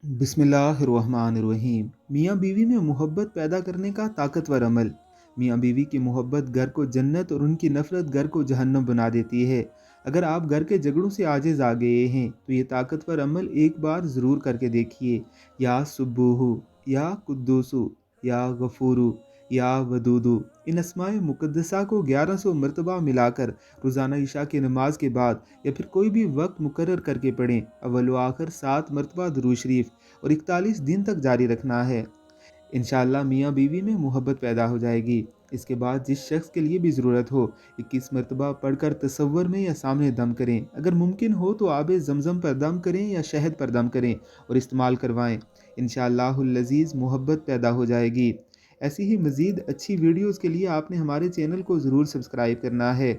बिस्मिल्लाहिर्रहमानिर्रहीम। मियाँ बीवी में मोहब्बत पैदा करने का ताकतवर अमल। मियाँ बीवी की मोहब्बत घर को जन्नत और उनकी नफ़रत घर को जहन्नम बना देती है। अगर आप घर के झगड़ों से आजिज़ आ गए हैं तो ये ताकतवर अमल एक बार ज़रूर करके देखिए। या सुब्बूहु, या कुद्दूसु, या गफूरू, या वदूदु, इन अस्माए मुक़द्दसा को 1100 मरतबा मिलाकर रोज़ाना इशा की नमाज के बाद या फिर कोई भी वक्त मुकर्रर करके पढ़ें। अव्वल व आखिर 7 मरतबा दुरूद शरीफ और 41 दिन तक जारी रखना है। इंशाअल्लाह मियाँ बीवी में मोहब्बत पैदा हो जाएगी। इसके बाद जिस शख्स के लिए भी ज़रूरत हो 21 मरतबा पढ़कर तसव्वुर में या सामने दम करें। अगर मुमकिन हो तो आब ज़मज़म पर दम करें या शहद पर दम करें और इस्तेमाल करवाएं। इंशाअल्लाहुल लज़ीज़ मोहब्बत पैदा हो जाएगी। ऐसी ही मज़ीद अच्छी वीडियोज़ के लिए आपने हमारे चैनल को ज़रूर सब्सक्राइब करना है।